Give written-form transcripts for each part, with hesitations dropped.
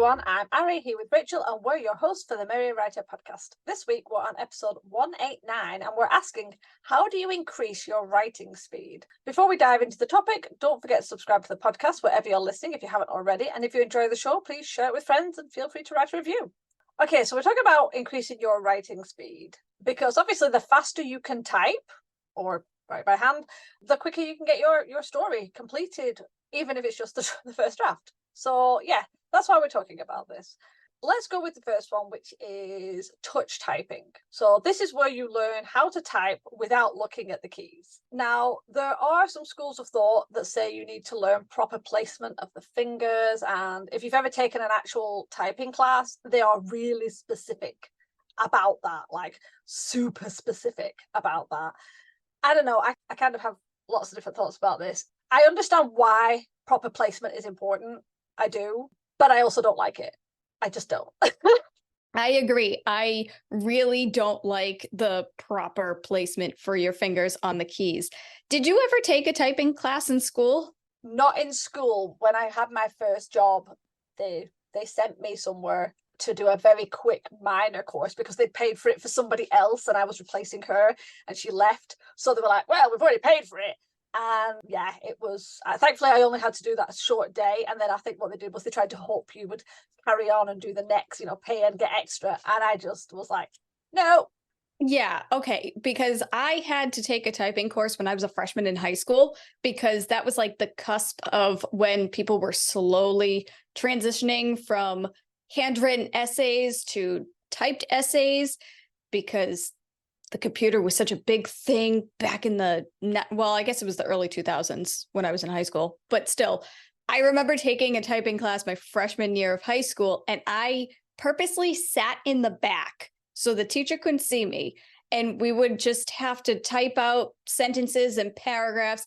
everyone, I'm Ari here with Rachel and we're your hosts for the Merry Writer podcast. This week we're on episode 189 and we're asking, how do you increase your writing speed? Before we dive into the topic, don't forget to subscribe to the podcast wherever you're listening if you haven't already, and if you enjoy the show, please share it with friends and feel free to write a review. Okay, so we're talking about increasing your writing speed because obviously the faster you can type or write by hand, the quicker you can get your story completed, even if it's just the first draft. So yeah, that's why we're talking about this. Let's go with the first one, which is touch typing. So this is where you learn how to type without looking at the keys. Now, there are some schools of thought that say you need to learn proper placement of the fingers. And if you've ever taken an actual typing class, they are really specific about that, like super specific about that. I don't know, I kind of have lots of different thoughts about this. I understand why proper placement is important. I do, but I also don't like it. I just don't. I agree. I really don't like the proper placement for your fingers on the keys. Did you ever take a typing class in school? Not in school. When I had my first job, they sent me somewhere to do a very quick minor course because they paid for it for somebody else and I was replacing her and she left. So they were like, well, we've already paid for it. And yeah, it was, thankfully I only had to do that short day. And then I think what they did was they tried to hope you would carry on and do the next, pay and get extra. And I just was like, no. Yeah, okay, because I had to take a typing course when I was a freshman in high school because that was like the cusp of when people were slowly transitioning from handwritten essays to typed essays because the computer was such a big thing back in I guess it was the early 2000s when I was in high school, but still, I remember taking a typing class my freshman year of high school, and I purposely sat in the back so the teacher couldn't see me, and we would just have to type out sentences and paragraphs,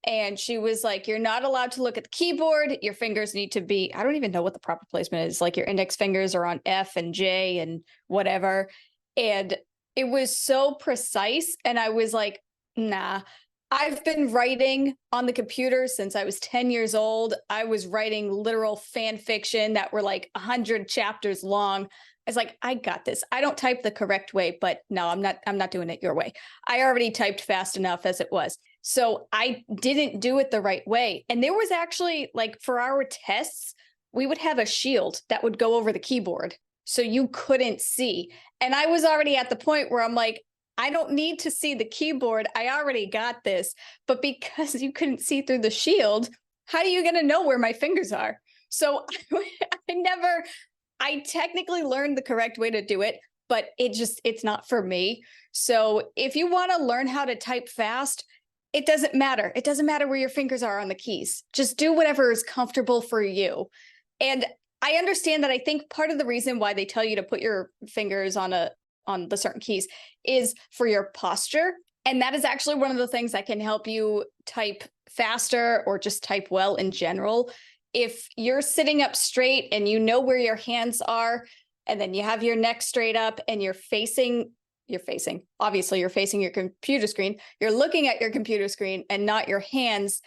and she was like, you're not allowed to look at the keyboard, your fingers need to be, I don't even know what the proper placement is, like your index fingers are on F and J and whatever, and it was so precise. And I was like, nah, I've been writing on the computer since I was 10 years old. I was writing literal fan fiction that were like 100 chapters long. I was like, I got this. I don't type the correct way, but no, I'm not doing it your way. I already typed fast enough as it was. So I didn't do it the right way. And there was actually, like, for our tests, we would have a shield that would go over the keyboard so you couldn't see. And I was already at the point where I'm like, I don't need to see the keyboard. I already got this. But because you couldn't see through the shield, how are you going to know where my fingers are? So I technically learned the correct way to do it, but it's not for me. So if you want to learn how to type fast, it doesn't matter. It doesn't matter where your fingers are on the keys. Just do whatever is comfortable for you. And I understand that. I think part of the reason why they tell you to put your fingers on the certain keys is for your posture. And that is actually one of the things that can help you type faster or just type well in general. If you're sitting up straight and you know where your hands are, and then you have your neck straight up and obviously you're facing your computer screen, you're looking at your computer screen and not your hands,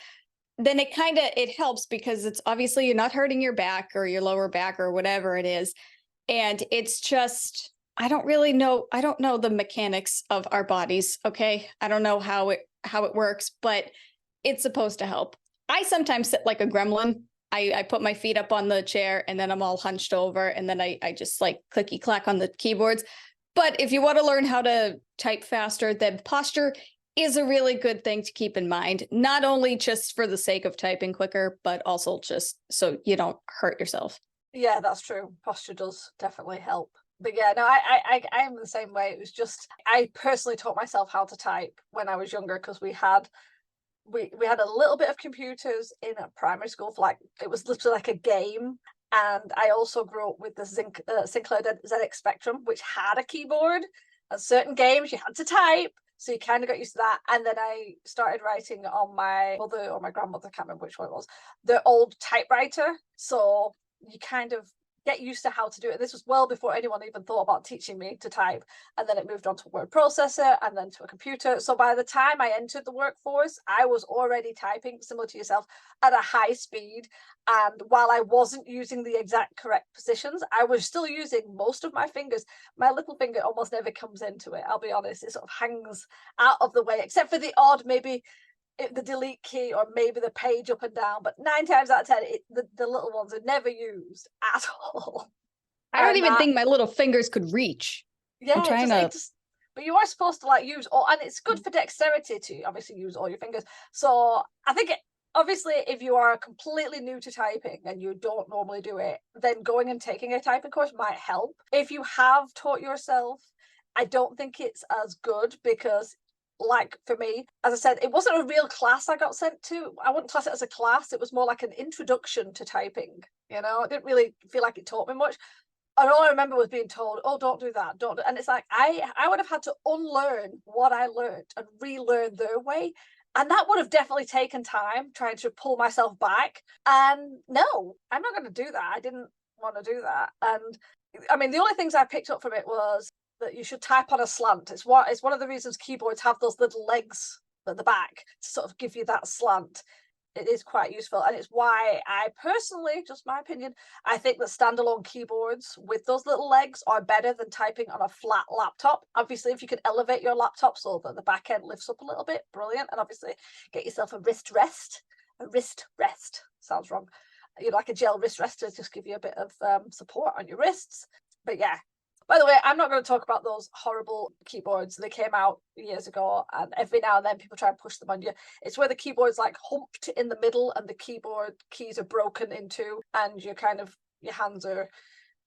then it helps because it's obviously you're not hurting your back or your lower back or whatever it is. And it's just, I don't know the mechanics of our bodies. Okay. I don't know how it works, but it's supposed to help. I sometimes sit like a gremlin. I put my feet up on the chair and then I'm all hunched over and then I just like clicky clack on the keyboards. But if you want to learn how to type faster, then posture is a really good thing to keep in mind, not only just for the sake of typing quicker, but also just so you don't hurt yourself. Yeah, that's true. Posture does definitely help. But yeah, no, I am the same way. It was just, I personally taught myself how to type when I was younger because we had a little bit of computers in a primary school for it was literally like a game. And I also grew up with the Sinclair ZX Spectrum, which had a keyboard. And certain games you had to type. So you kind of got used to that. And then I started writing on my mother or my grandmother, I can't remember which one it was, the old typewriter. So you kind of get used to how to do it. This was well before anyone even thought about teaching me to type. And then it moved on to a word processor and then to a computer. So by the time I entered the workforce, I was already typing, similar to yourself, at a high speed. And while I wasn't using the exact correct positions, I was still using most of my fingers. My little finger almost never comes into it, I'll be honest. It sort of hangs out of the way, except for the odd, maybe the delete key or maybe the page up and down, but 9 times out of 10 the little ones are never used at all. I don't even think my little fingers could reach. Yeah, I'm trying but you are supposed to like use all, and it's good for dexterity to obviously use all your fingers. So I think obviously if you are completely new to typing and you don't normally do it, then going and taking a typing course might help. If you have taught yourself, I don't think it's as good, because like for me, as I said, it wasn't a real class I got sent to. I wouldn't class it as a class. It was more like an introduction to typing. You know, I didn't really feel like it taught me much. And all I remember was being told, oh, don't do that, don't. And it's like, I would have had to unlearn what I learned and relearn their way. And that would have definitely taken time, trying to pull myself back. And no, I'm not going to do that. I didn't want to do that. And I mean, the only things I picked up from it was that you should type on a slant. It's one of the reasons keyboards have those little legs at the back to sort of give you that slant. It is quite useful, and it's why I personally, just my opinion, I think that standalone keyboards with those little legs are better than typing on a flat laptop. Obviously, if you can elevate your laptop so that the back end lifts up a little bit, brilliant. And obviously get yourself a wrist rest. Sounds wrong. You know, like a gel wrist rest to just give you a bit of support on your wrists. But yeah, by the way, I'm not going to talk about those horrible keyboards. They came out years ago, and every now and then people try and push them on you. It's where the keyboard's like humped in the middle and the keyboard keys are broken into, and your hands are,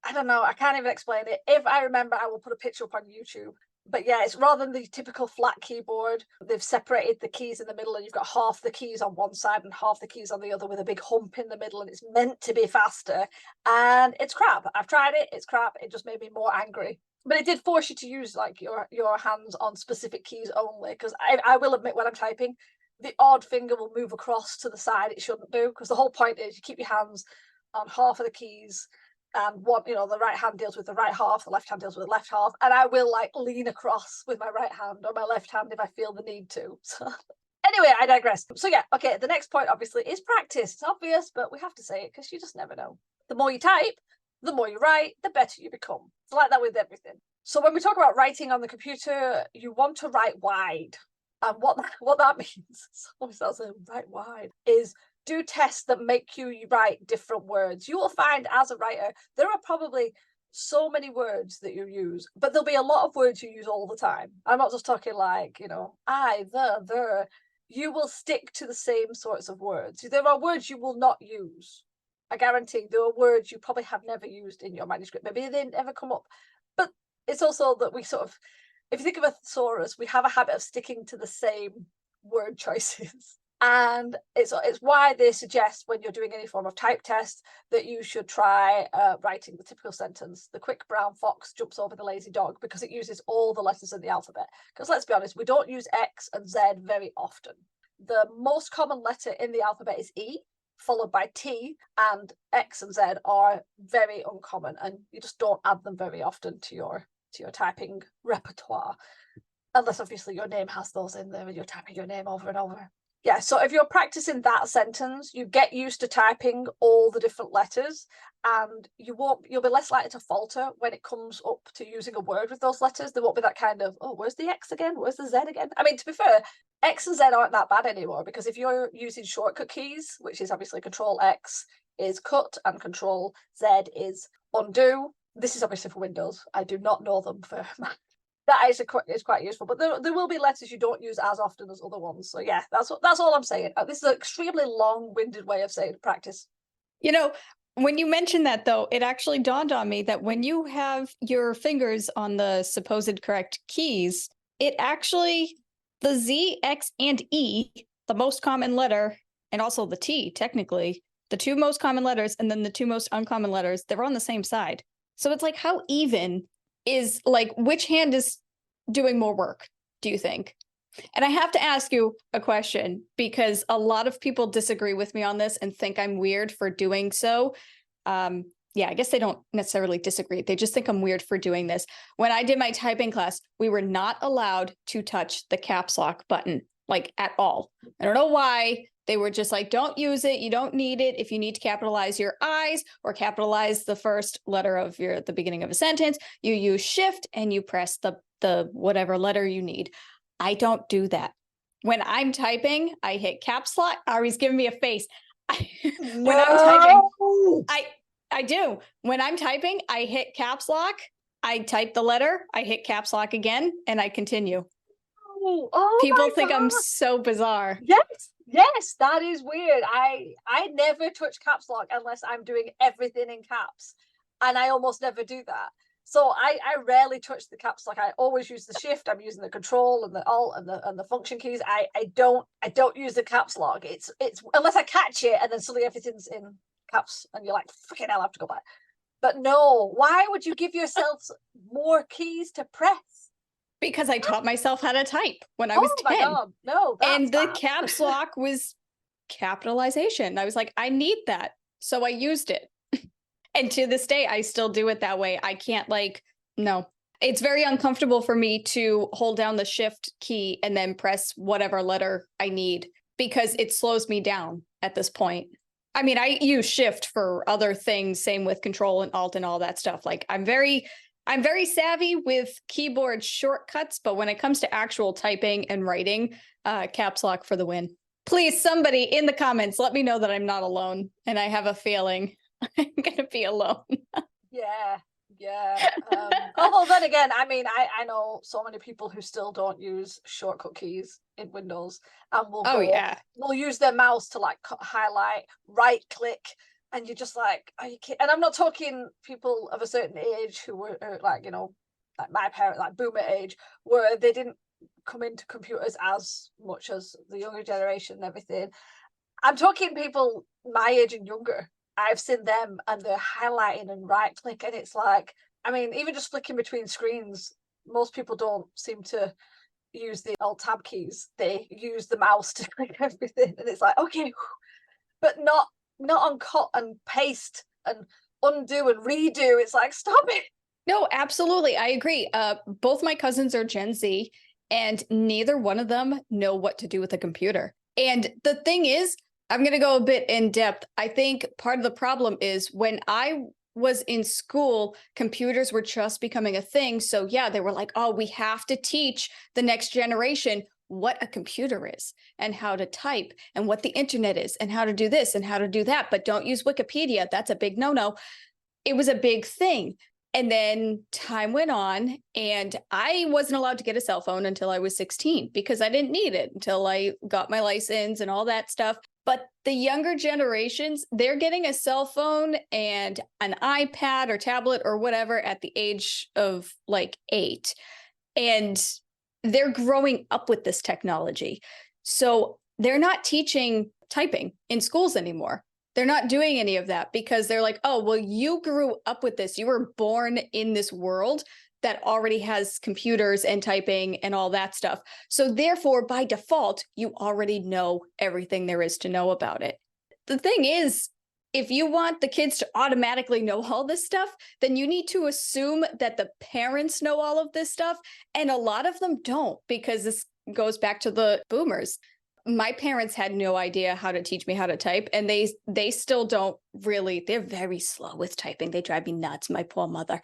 I don't know, I can't even explain it. If I remember, I will put a picture up on YouTube. But yeah, it's rather than the typical flat keyboard, they've separated the keys in the middle, and you've got half the keys on one side and half the keys on the other with a big hump in the middle, and it's meant to be faster. And it's crap. I've tried it. It's crap. It just made me more angry. But it did force you to use like your hands on specific keys only, because I will admit, when I'm typing, the odd finger will move across to the side it shouldn't do, because the whole point is you keep your hands on half of the keys, and one, the right hand deals with the right half, the left hand deals with the left half, and I will like lean across with my right hand or my left hand if I feel the need to. So anyway, I digress. So yeah, okay, the next point obviously is practice. It's obvious, but we have to say it because you just never know. The more you type, the more you write, the better you become. It's like that with everything. So when we talk about writing on the computer, you want to write wide. And what that means, obviously that's a write wide, is do tests that make you write different words. You will find as a writer, there are probably so many words that you use, but there'll be a lot of words you use all the time. I'm not just talking like, I, the. You will stick to the same sorts of words. There are words you will not use. I guarantee there are words you probably have never used in your manuscript. Maybe they never come up. But it's also that we sort of, if you think of a thesaurus, we have a habit of sticking to the same word choices. And it's why they suggest when you're doing any form of type test that you should try writing the typical sentence, the quick brown fox jumps over the lazy dog, because it uses all the letters in the alphabet. Because let's be honest, we don't use X and Z very often. The most common letter in the alphabet is E, followed by T, and X and Z are very uncommon, and you just don't add them very often to your typing repertoire, unless obviously your name has those in there and you're typing your name over and over. Yeah, so if you're practicing that sentence, you get used to typing all the different letters, and you'll be less likely to falter when it comes up to using a word with those letters. There won't be that kind of, oh, where's the X again? Where's the Z again? I mean, to be fair, X and Z aren't that bad anymore, because if you're using shortcut keys, which is obviously Control X is cut and Control Z is undo. This is obviously for Windows. I do not know them for Mac. That is quite useful, but there will be letters you don't use as often as other ones. So yeah, that's all I'm saying. This is an extremely long-winded way of saying practice. When you mentioned that, though, it actually dawned on me that when you have your fingers on the supposed correct keys, it actually, the Z, X, and E, the most common letter, and also the T, technically, the two most common letters, and then the two most uncommon letters, they're on the same side. So it's like, how even is, like, which hand is doing more work, do you think? And I have to ask you a question, because a lot of people disagree with me on this and think I'm weird for doing so. yeah, I guess they don't necessarily disagree. They just think I'm weird for doing this. When I did my typing class, we were not allowed to touch the caps lock button, like at all. I don't know why. They were just like, don't use it. You don't need it. If you need to capitalize your I's or capitalize the first letter of the beginning of a sentence, you use shift and you press the whatever letter you need. I don't do that. When I'm typing, I hit caps lock. Ari's giving me a face. When I'm typing, I do. When I'm typing, I hit caps lock. I type the letter, I hit caps lock again, and I continue. Oh, people think I'm so bizarre. Yes, that is weird. I never touch caps lock unless I'm doing everything in caps, and I almost never do that. So I rarely touch the caps lock. I always use the shift. I'm using the control and the alt and the function keys. I don't use the caps lock. It's unless I catch it and then suddenly everything's in caps and you're like, freaking hell, I have to go back. But no, why would you give yourself more keys to press? Because I taught myself how to type when I was 10. My God. No, and the caps lock was capitalization. I was like, I need that. So I used it. And to this day, I still do it that way. I can't no. It's very uncomfortable for me to hold down the shift key and then press whatever letter I need because it slows me down at this point. I mean, I use shift for other things, same with control and alt and all that stuff. Like I'm very savvy with keyboard shortcuts, but when it comes to actual typing and writing, caps lock for the win. Please, somebody in the comments, let me know that I'm not alone. And I have a feeling I'm going to be alone. Yeah. Although then again, I mean, I know so many people who still don't use shortcut keys in Windows and will use their mouse to highlight, right click, and you're just like, are you kidding? And I'm not talking people of a certain age who were like my parents, like boomer age, where they didn't come into computers as much as the younger generation and everything. I'm talking people my age and younger. I've seen them and they're highlighting and right click, and it's like, I mean, even just flicking between screens, most people don't seem to use the alt tab keys. They use the mouse to click everything, and it's like, okay, but not on cut and paste and undo and redo. It's like, stop it. No, absolutely. I agree. Both my cousins are Gen Z, and neither one of them know what to do with a computer. And the thing is, I'm going to go a bit in depth. I think part of the problem is when I was in school, computers were just becoming a thing. So yeah, they were like, oh, we have to teach the next generation what a computer is and how to type and what the internet is and how to do this and how to do that. But don't use Wikipedia. That's a big no-no. It was a big thing. And then time went on and I wasn't allowed to get a cell phone until I was 16 because I didn't need it until I got my license and all that stuff. But the younger generations, they're getting a cell phone and an iPad or tablet or whatever at the age of 8. And they're growing up with this technology. So they're not teaching typing in schools anymore. They're not doing any of that because they're like, oh, well, you grew up with this. You were born in this world that already has computers and typing and all that stuff. So therefore, by default, you already know everything there is to know about it. The thing is, if you want the kids to automatically know all this stuff, then you need to assume that the parents know all of this stuff. And a lot of them don't, because this goes back to the boomers. My parents had no idea how to teach me how to type, and they still don't really. They're very slow with typing. They drive me nuts, my poor mother.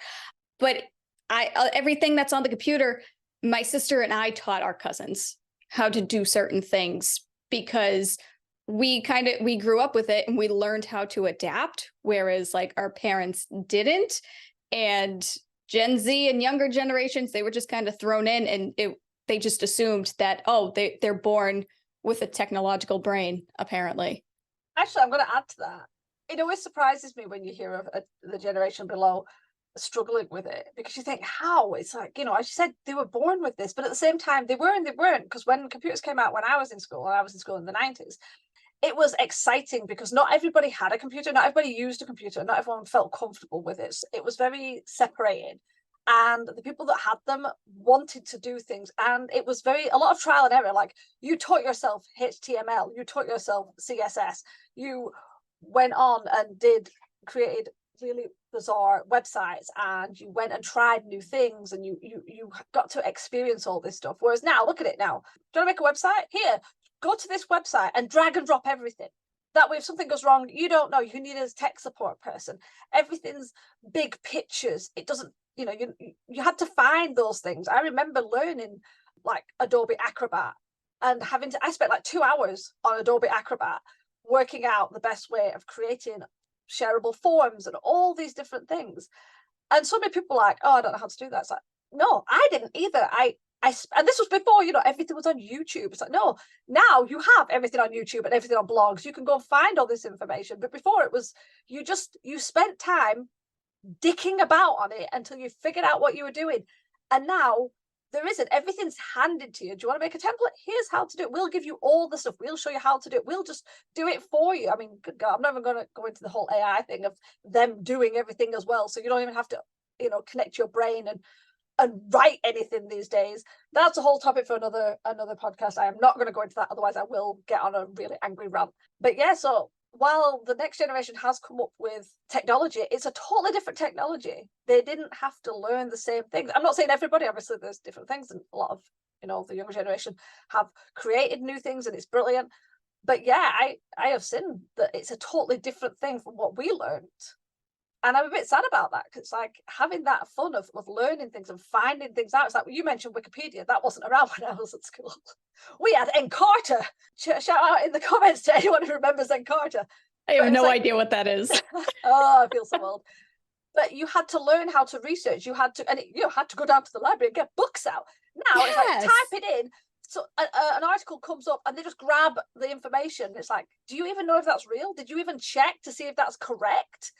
But everything that's on the computer, my sister and I taught our cousins how to do certain things because we grew up with it and we learned how to adapt, whereas our parents didn't. And Gen Z and younger generations, they were just kind of thrown in, and they just assumed that, oh, they're born with a technological brain, apparently. Actually, I'm going to add to that. It always surprises me when you hear of the generation below struggling with it, because you think, how? It's like, as you said, they were born with this, but at the same time, they were and they weren't, because when computers came out when I was in school, and I was in school in the 90s, it was exciting because not everybody had a computer, not everybody used a computer, not everyone felt comfortable with it. So it was very separated. And the people that had them wanted to do things. And it was a lot of trial and error. Like, you taught yourself HTML, you taught yourself CSS, you went on and created really bizarre websites and you went and tried new things and you got to experience all this stuff. Whereas now, look at it now. Do you want to make a website? Here, go to this website and drag and drop everything. That way, if something goes wrong, you don't know. You need a tech support person. Everything's big pictures. It doesn't, you had to find those things. I remember learning like Adobe Acrobat and I spent like 2 hours on Adobe Acrobat working out the best way of creating shareable forms and all these different things. And so many people are like, oh, I don't know how to do that. It's like, no, I didn't either. And this was before, everything was on YouTube. It's like, no, now you have everything on YouTube and everything on blogs. You can go and find all this information. But before it was, you spent time dicking about on it until you figured out what you were doing. And now there isn't. Everything's handed to you. Do you want to make a template? Here's how to do it. We'll give you all the stuff. We'll show you how to do it. We'll just do it for you. I mean, good God, I'm never going to go into the whole AI thing of them doing everything as well. So you don't even have to, connect your brain and write anything these days. That's a whole topic for another podcast. I am not going to go into that. Otherwise, I will get on a really angry rant. But yeah, so while the next generation has come up with technology, it's a totally different technology. They didn't have to learn the same things. I'm not saying everybody, obviously there's different things, and a lot of, the younger generation have created new things and it's brilliant. But yeah, I have seen that it's a totally different thing from what we learned. And I'm a bit sad about that, because it's like having that fun of learning things and finding things out. It's like, you mentioned Wikipedia. That wasn't around when I was at school. We had Encarta. Shout out in the comments to anyone who remembers Encarta. I have no idea what that is. Oh, I feel so old. But you had to learn how to research. You had to go down to the library and get books out. Now it's like, type it in. So an article comes up and they just grab the information. It's like, do you even know if that's real? Did you even check to see if that's correct?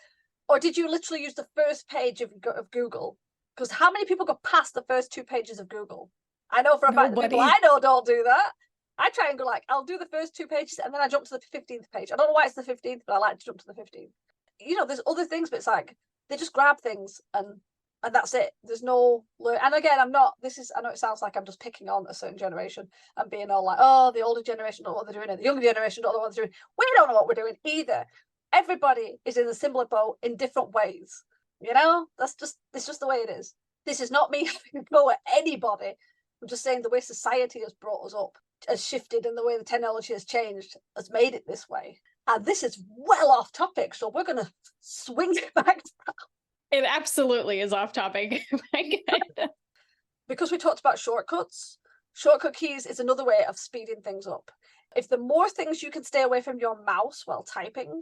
Or did you literally use the first page of Google? Because how many people go past the first 2 pages of Google? I know for a fact that people I know don't do that. I try and go like, I'll do the first 2 pages and then I jump to the 15th page. I don't know why it's the 15th, but I like to jump to the 15th. There's other things, but it's like they just grab things and that's it. There's no learn. And again, I know it sounds like I'm just picking on a certain generation and being all like, oh, the older generation don't know what they're doing and the younger generation don't know what they're doing. We don't know what we're doing either. Everybody is in a similar boat in different ways. It's just the way it is. This is not me having to go at anybody. I'm just saying the way society has brought us up, has shifted, and the way the technology has changed has made it this way. And this is well off topic, so we're going to swing it back. It absolutely is off topic. Because we talked about shortcuts, shortcut keys is another way of speeding things up. If the more things you can stay away from your mouse while typing,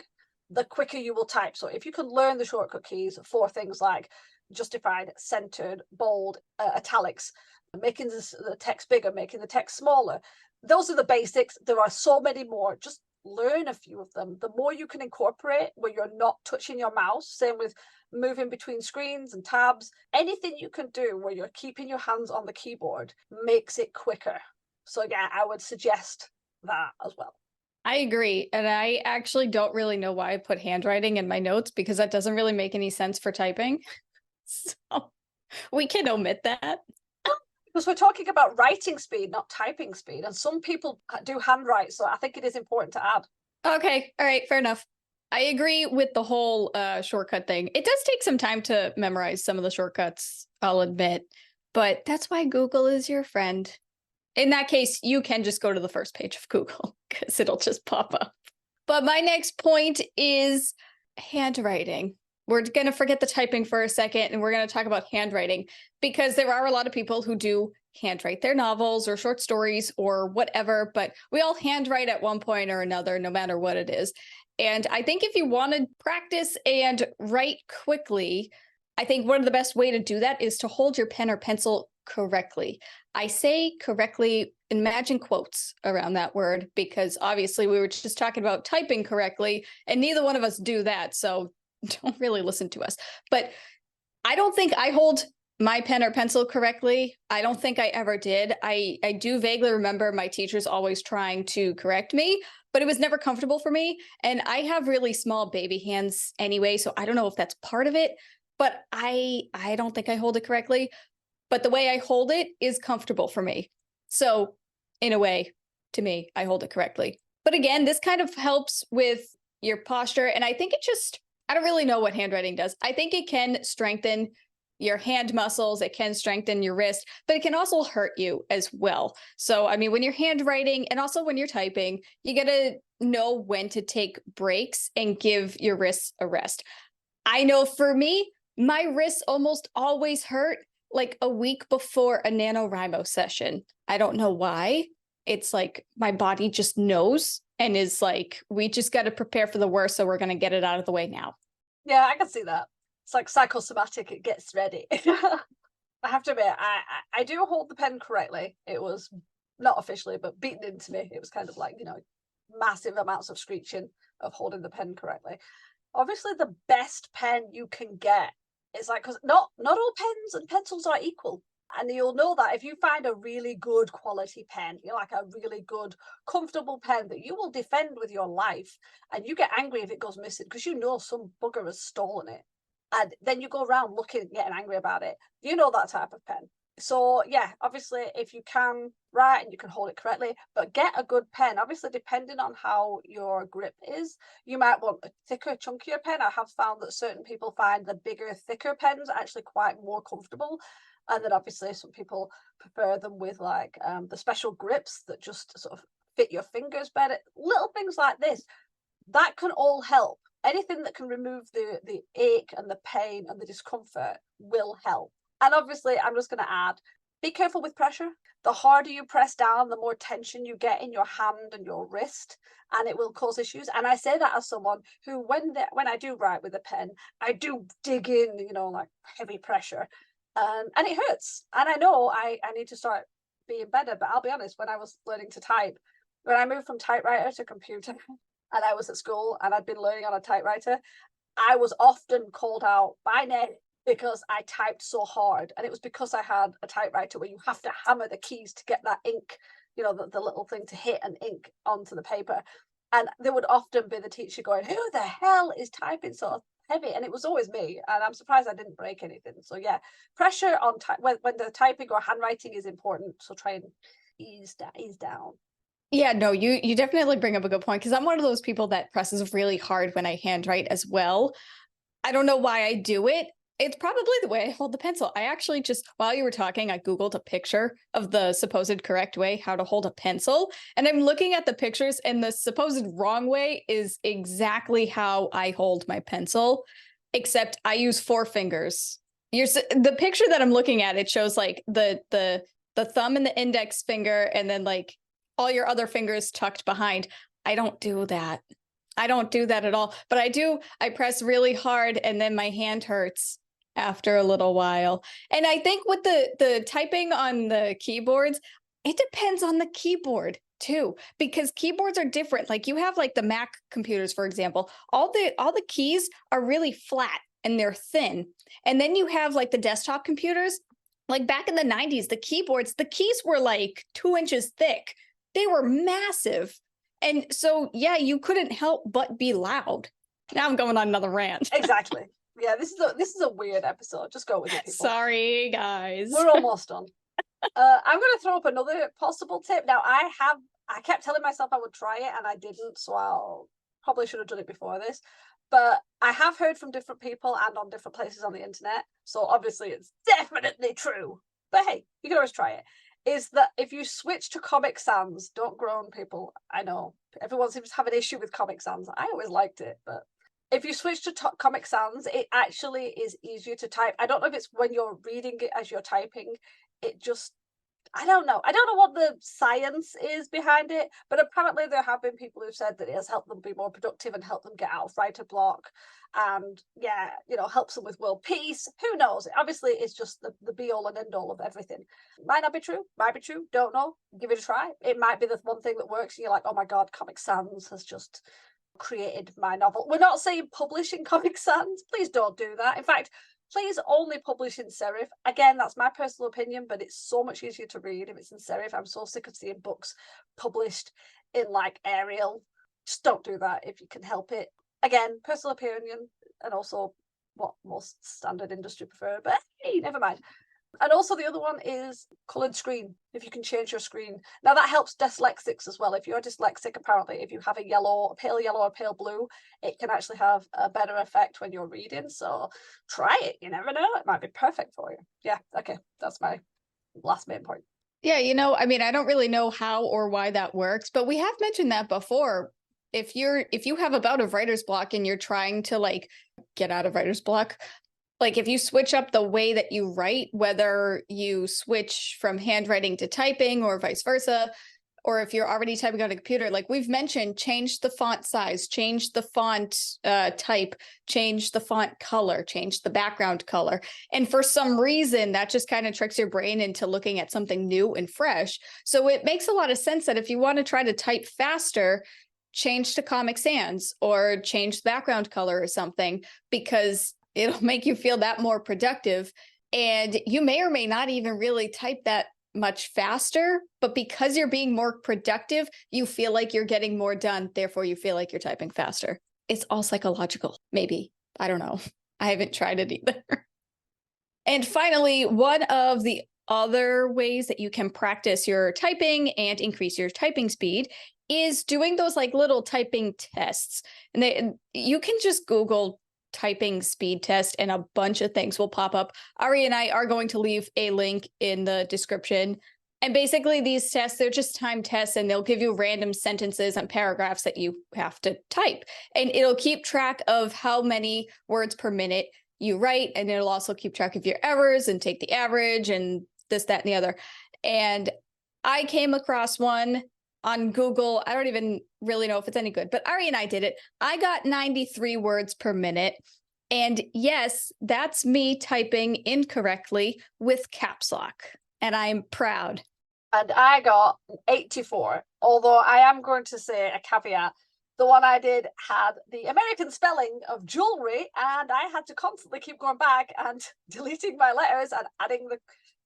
the quicker you will type. So if you can learn the shortcut keys for things like justified, centered, bold, italics, making the text bigger, making the text smaller, those are the basics. There are so many more. Just learn a few of them. The more you can incorporate where you're not touching your mouse, same with moving between screens and tabs, anything you can do where you're keeping your hands on the keyboard makes it quicker. So yeah, I would suggest that as well. I agree. And I actually don't really know why I put handwriting in my notes, because that doesn't really make any sense for typing. So we can omit that. Because we're talking about writing speed, not typing speed. And some people do handwrite. So I think it is important to add. Okay. All right. Fair enough. I agree with the whole shortcut thing. It does take some time to memorize some of the shortcuts, I'll admit. But that's why Google is your friend. In that case, you can just go to the first page of Google because it'll just pop up. But my next point is handwriting. We're going to forget the typing for a second, and we're going to talk about handwriting, because there are a lot of people who do handwrite their novels or short stories or whatever, but we all handwrite at one point or another, no matter what it is. And I think if you want to practice and write quickly, I think one of the best way to do that is to hold your pen or pencil correctly. I say correctly, imagine quotes around that word, because obviously we were just talking about typing correctly, and neither one of us do that. So don't really listen to us. But I don't think I hold my pen or pencil correctly. I don't think I ever did. I do vaguely remember my teachers always trying to correct me, but it was never comfortable for me. And I have really small baby hands anyway, so I don't know if that's part of it, but I don't think I hold it correctly. But the way I hold it is comfortable for me. So in a way, to me, I hold it correctly. But again, this kind of helps with your posture. And I think I don't really know what handwriting does. I think it can strengthen your hand muscles, it can strengthen your wrist, but it can also hurt you as well. So, I mean, when you're handwriting and also when you're typing, you got to know when to take breaks and give your wrists a rest. I know for me, my wrists almost always hurt like a week before a NaNoWriMo session. I don't know why. It's like my body just knows and is like, we just got to prepare for the worst. So we're going to get it out of the way now. Yeah, I can see that. It's like psychosomatic, it gets ready. I have to admit, I do hold the pen correctly. It was not officially, but beaten into me. It was kind of like, massive amounts of screeching of holding the pen correctly. Obviously, the best pen you can get is like, because not all pens and pencils are equal. And you'll know that if you find a really good quality pen, like a really good, comfortable pen that you will defend with your life, and you get angry if it goes missing because some bugger has stolen it. And then you go around looking, getting angry about it. That type of pen. So yeah, obviously, if you can write and you can hold it correctly, but get a good pen. Obviously, depending on how your grip is, you might want a thicker, chunkier pen. I have found that certain people find the bigger, thicker pens actually quite more comfortable. And then obviously some people prefer them with like the special grips that just sort of fit your fingers better. Little things like this, that can all help. Anything that can remove the ache and the pain and the discomfort will help. And obviously, I'm just going to add, be careful with pressure. The harder you press down, the more tension you get in your hand and your wrist, and it will cause issues. And I say that as someone who, when I do write with a pen, I do dig in, like heavy pressure. And it hurts. And I know I need to start being better. But I'll be honest, when I was learning to type, when I moved from typewriter to computer, and I was at school and I'd been learning on a typewriter, I was often called out by Ned because I typed so hard. And it was because I had a typewriter where you have to hammer the keys to get that ink, the little thing to hit and ink onto the paper. And there would often be the teacher going, who the hell is typing so heavy? And it was always me. And I'm surprised I didn't break anything. So yeah, pressure on when the typing or handwriting is important. So try and ease down. Yeah, no, you definitely bring up a good point because I'm one of those people that presses really hard when I handwrite as well. I don't know why I do it. It's probably the way I hold the pencil. I actually just, while you were talking, I Googled a picture of the supposed correct way how to hold a pencil. And I'm looking at the pictures, and the supposed wrong way is exactly how I hold my pencil, except I use 4 fingers. The picture that I'm looking at, it shows like the thumb and the index finger, and then like all your other fingers tucked behind. I don't do that. I don't do that at all. But I press really hard, and then my hand hurts after a little while. And I think with the typing on the keyboards, it depends on the keyboard too, because keyboards are different. Like you have like the Mac computers, for example, all the keys are really flat and they're thin. And then you have like the desktop computers, like back in the 90s, the keys were like 2 inches thick. They were massive. And so, yeah, you couldn't help but be loud. Now I'm going on another rant. Exactly. Yeah, this is a weird episode. Just go with it, people. Sorry, guys. We're almost done. I'm going to throw up another possible tip. Now, I kept telling myself I would try it, and I didn't, so I'll probably should have done it before this. But I have heard from different people and on different places on the internet, so obviously it's definitely true. But hey, you can always try it. Is that if you switch to Comic Sans, don't groan, people. I know everyone seems to have an issue with Comic Sans. I always liked it, but if you switch to Comic Sans, it actually is easier to type. I don't know if it's when you're reading it as you're typing. It just, I don't know. I don't know what the science is behind it, but apparently there have been people who've said that it has helped them be more productive and help them get out of writer block. And yeah, helps them with world peace. Who knows? Obviously, it's just the be all and end all of everything. Might not be true. Might be true. Don't know. Give it a try. It might be the one thing that works. And you're like, oh my God, Comic Sans has just created my novel. We're not saying publish in Comic Sans. Please don't do that. In fact, please only publish in serif. Again, that's my personal opinion, but it's so much easier to read if it's in serif. I'm so sick of seeing books published in like Arial. Just don't do that if you can help it. Again, personal opinion, and also what most standard industry prefer, but hey, never mind. And also the other one is coloured screen, if you can change your screen. Now that helps dyslexics as well. If you're dyslexic, apparently, if you have a pale yellow or pale blue, it can actually have a better effect when you're reading. So try it. You never know. It might be perfect for you. Yeah, okay. That's my last main point. Yeah, I mean, I don't really know how or why that works, but we have mentioned that before. If you have a bout of writer's block and you're trying to like get out of writer's block, like if you switch up the way that you write, whether you switch from handwriting to typing or vice versa, or if you're already typing on a computer, like we've mentioned, change the font size, change the font type, change the font color, change the background color. And for some reason, that just kind of tricks your brain into looking at something new and fresh. So it makes a lot of sense that if you want to try to type faster, change to Comic Sans or change the background color or something, because it'll make you feel that more productive. And you may or may not even really type that much faster, but because you're being more productive, you feel like you're getting more done. Therefore, you feel like you're typing faster. It's all psychological, maybe. I don't know. I haven't tried it either. And finally, one of the other ways that you can practice your typing and increase your typing speed is doing those like little typing tests. And you can just Google typing speed test and a bunch of things will pop up. Ari and I are going to leave a link in the description. And basically these tests, they're just time tests and they'll give you random sentences and paragraphs that you have to type. And it'll keep track of how many words per minute you write. And it'll also keep track of your errors and take the average and this, that, and the other. And I came across one on Google. I don't even really know if it's any good, but Ari and I did it. I got 93 words per minute. And yes, that's me typing incorrectly with caps lock. And I'm proud. And I got 84. Although I am going to say a caveat. The one I did had the American spelling of jewelry, and I had to constantly keep going back and deleting my letters and adding the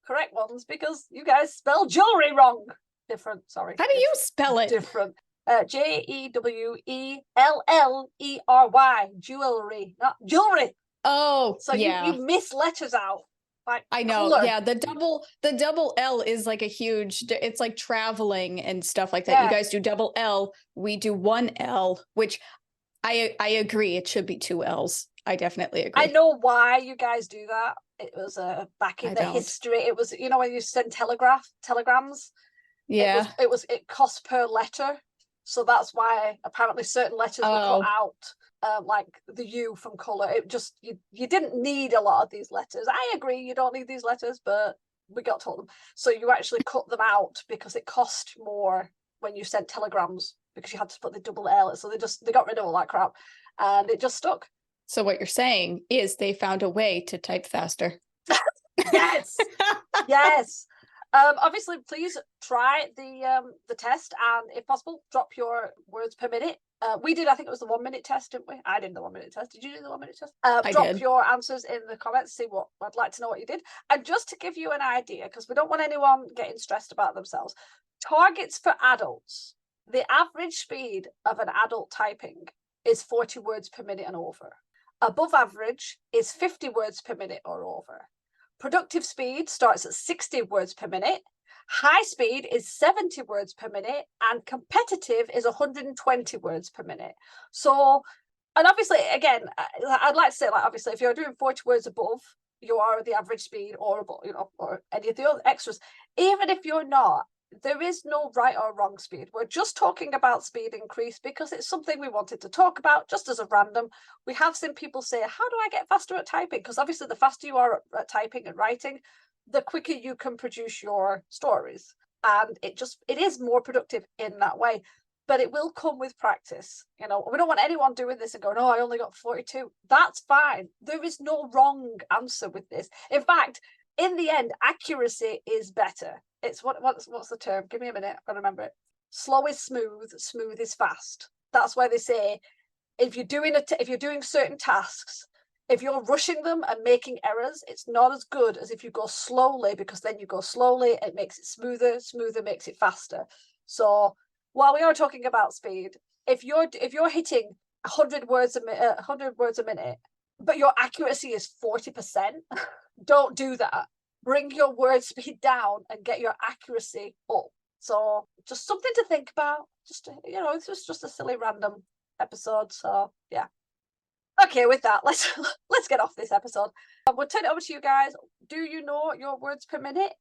correct ones because you guys spell jewelry wrong. Different, sorry. How do you spell it? Different. Jewellery, jewelry, not jewelry. Oh, so yeah. You miss letters out. Like I know. color. Yeah, the double L is like a huge. It's like traveling and stuff like that. Yeah. You guys do double L. We do one L, which I agree. It should be two L's. I definitely agree. I know why you guys do that. It was back in history. It was when you send telegrams. Yeah, it cost per letter, so that's why apparently certain letters were cut out, like the U from color. It just you didn't need a lot of these letters. I agree, you don't need these letters, but we got told them, so you actually cut them out because it cost more when you sent telegrams because you had to put the double L. So they got rid of all that crap, and it just stuck. So what you're saying is they found a way to type faster. Yes, yes. Obviously, please try the test, and if possible, drop your words per minute. We did, I think it was the 1 minute test, didn't we? I did the 1 minute test. Did you do the 1 minute test? Drop your answers in the comments. See what I'd like to know what you did. And just to give you an idea, because we don't want anyone getting stressed about themselves. Targets for adults. The average speed of an adult typing is 40 words per minute and over. Above average is 50 words per minute or over. Productive speed starts at 60 words per minute. High speed is 70 words per minute, and competitive is 120 words per minute. So, and obviously, again, I'd like to say, like, obviously, if you're doing 40 words above, you are at the average speed or above, or any of the other extras. Even if you're not, there is no right or wrong speed. We're just talking about speed increase because it's something we wanted to talk about just as a random. We have seen people say, how do I get faster at typing? Because obviously the faster you are at typing and writing, the quicker you can produce your stories. And it is more productive in that way. But it will come with practice. We don't want anyone doing this and going, oh, I only got 42. That's fine. There is no wrong answer with this. In fact, in the end, accuracy is better. It's what's the term? Give me a minute. I've got to remember it. Slow is smooth. Smooth is fast. That's why they say if you're doing certain tasks, if you're rushing them and making errors, it's not as good as if you go slowly, because then you go slowly, it makes it smoother. Smoother makes it faster. So while we are talking about speed, if you're hitting 100 words a minute, but your accuracy is 40%, don't do that. bring your word speed down and get your accuracy up. So just something to think about. Just, it's just a silly random episode. So yeah. Okay, with that, let's get off this episode. We'll turn it over to you guys. Do you know your words per minute?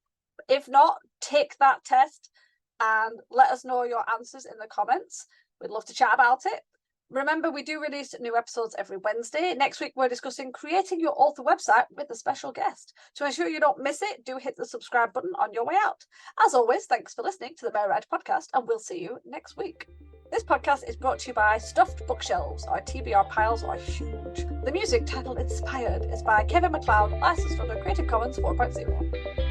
If not, take that test and let us know your answers in the comments. We'd love to chat about it. Remember, we do release new episodes every Wednesday. Next week, we're discussing creating your author website with a special guest. To ensure you don't miss it, do hit the subscribe button on your way out. As always, thanks for listening to the Mary Writer Podcast, and we'll see you next week. This podcast is brought to you by Stuffed Bookshelves. Our TBR piles are huge. The music titled Inspired is by Kevin MacLeod, licensed under Creative Commons 4.0.